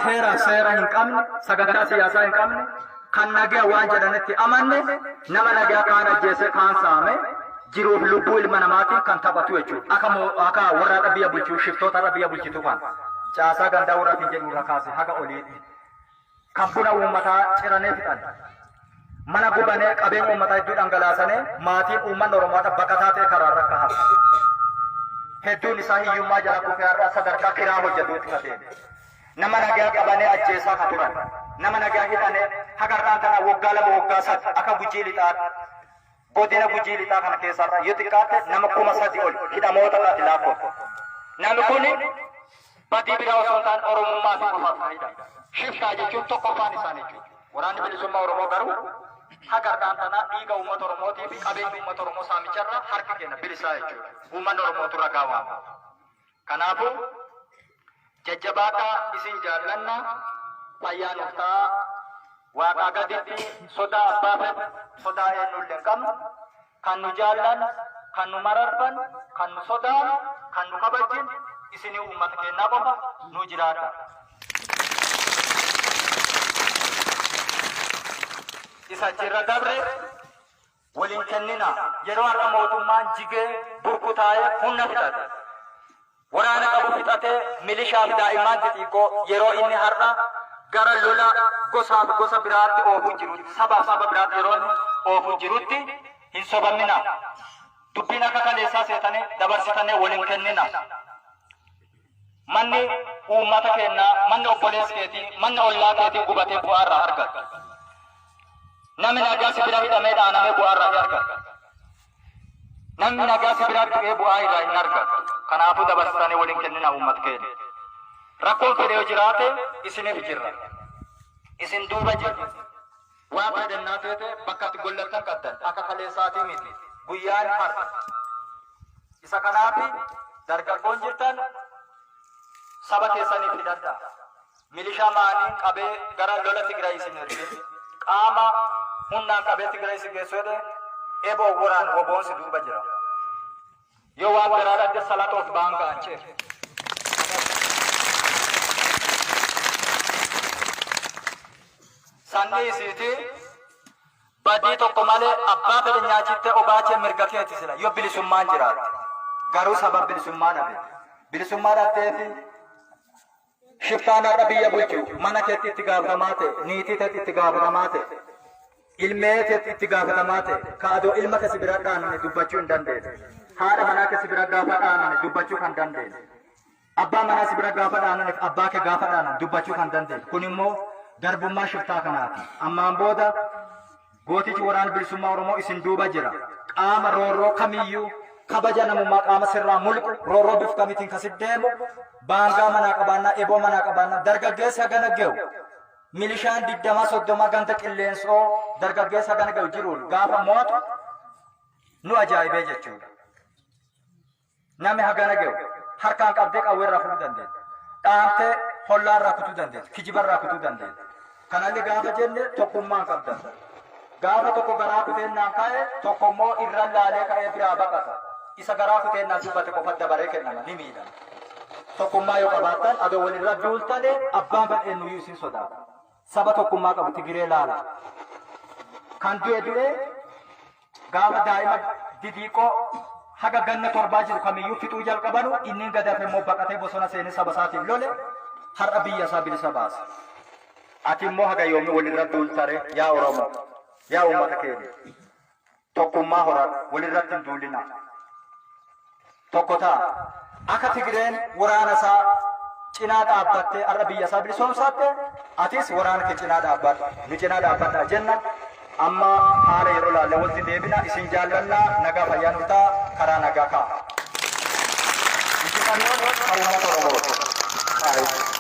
heera seera hin qabne sagantaa siyaasaa hin qabne kan nagaa waan jedhanitti amanne nama nagaa kaan ajjeese kaan saame jiruuf lubbuu ilma namaatiin kan taphatu jechuudha. Akka warra biyya bulchuu shiftoota biyya bulchitu kan caasaa gandaa warra fi jedhu irra kaase haga oliitti kan buna uummataa ciranii fixan mana gubanii qabeenya uummataa hedduu dhangalaasanii maatiin uummanni Oromoo baqataa ta'e karaa irra kaa'an hedduun isaa hiyyummaa jala kufee irraa sadarkaa kiraa hojjetuutti kateen nama nagaa qabanii ajjeesaa kan turan nama nagaa hidhanii hagarraan tana waggaa lama waggaa sadi akka gujii lixaa godina gujii lixaa kana keessarra yoo xiqqaate nama 3,000 ol hidhamoota taati laafoo namni kun badii biraa osoo hin taane Oromummaa fi qofaaf faayida shiftaa jechuun tokkoffaan isaanii jechuudha. Waraanni bilisummaa Oromoo garuu hagarraan tana dhiiga uummata Oromootii fi qabeenya uummata Oromoo saamicharra harki kenna bilisaa jechuudha. Uummanni Oromootu ragaa waama. Kanaafuu jajjabaadhaa isin jaallanna fayyaa nuuf ta'a waaqaa gaditti sodaa abbaa fedhe sodaa eenyullee hin qabnu kan nu jaallan kan nu mararfan kan nu sodaan kan nu kabajin isinii uummata keenyaa qofa nu jiraadha. Isa jirra dabre waliin kennina yeroo har'a mootummaan jigee burkutaa'ee humna fixate waraana qabu fixatee milishaa fi daa'imman xixiqqoo yeroo inni har'a gara lola gosaaf gosa biraatti oofuu jirutti sabaaf saba biraatti yeroo inni oofuu jirutti hin sobamina dubbiin akka kaleessaa seetanii dabarsitanii waliin kennina. Manni uummata keenyaa manni obboleessa keetii manni ollaa keetii gubatee bu'aa irraa argata. Namni nagaa si bira hidhamee dhaanamee bu'aa irraa hin argatu. Namni nagaa si bira du'ee bu'aa irraa hin argatu. Kanaafuu dabarsitanii waliin kennina uummata keenya. Rakkoon fedhe yoo jiraate isiniif jirra. Isin duuba jirra. Waan fedhannaa feete bakka itti gollattan qabdan akka kaleessaatii miti. Guyyaan har'a. Isa kanaafi dargaggoon jirtan saba keessaniif hidhadha. Milishaa maanii qabee gara lola Tigraay isin erge. Qaama humnaan qabee Tigraay isin geessu jedhe eeboo waraan woboon si duuba jira. Yoo waan biraadha adda salatoof ba'an ga'ancheef. Sanni isiiti badii tokko malee abbaa fedhe nyaachitte obaachee mirga keeti sila yoo bilisummaan jiraate. Garuu sabab bilisummaa dhabe. Bilisummaa dhabdeefi shiftaan har'a biyya bulchu mana keetti itti gaafatamaa ta'e niitii keetti itti gaafatamaa ta'e ilmee keetti itti gaafatamaa ta'e kaadoo ilma kee si bira dhaaname dubbachuu hin dandeenye haadha manaa kee si bira gaafa dhaaname dubbachuu kan dandeenye abbaa manaa si bira gaafa dhaaname abbaa kee gaafa dhaaname dubbachuu kan dandeenye kun immoo garbummaa shiftaa kanaati. Ammaan booda gootichi waraana bilisummaa Oromoo isin duuba jira qaama roorroo kamiyyuu kabaja namummaa qaama sirraa mulqu roorroo bifa kamiitiin kasit deemu baangaa manaa qabaannaa eeboo manaa qabaannaa dargaggeessa gana ge'u milishaan 20-30 ganta qilleensoo dargaggeessa gana ge'u jiruun gaafa mootu nu ajaa'ibee jechuudha. Namni hagana ge'u harkaan qabdee qawwee irraa fuudhuu dandeenya. Dhaantee hollaa irraa kutuu dandeenya. Kijiba irraa kutuu dandeenya. Kanallee gaafa jenne tokkummaan qabdan. Gaafa tokko garaa kuteennaan ka'e tokko immoo irra laalee ka'ee biraa baqata. Isa garaa kuteennaan dubbate qofa dabaree kennama ni miidhama. Tokkummaa yoo qabaatan adoo walirra duultane abbaan fedhe nuyyuu isin sodaata. Saba tokkummaa qabu Tigiree laala. Kan du'e gaafa daa'ima didiiqoo haga ganna 7 jiru kamiyyuu fixuu jalqabanu inni gadafe immoo baqatee bosona seenee saba isaatiin lole har'a biyya isaa bilisa baasa. Ati immoo haga yoomii walirra duultare yaa Oromoo yaa uummata keenya tokkummaa horaa walirratti hin duulina. Tokko ta'a. Akka Tigireen waraana isaa cinaa dhaabbattee har'a biyya isaa bilisoomsaatte atis waraana kee cinaa dhaabbadha nu cinaa dhaabbadha jenna. Amma haala yeroo laalle walitti deebina isin jaallannaa nagaa fayyaa nu ta'a karaa nagaa ka'a. Injifannoon uummata Oromoo.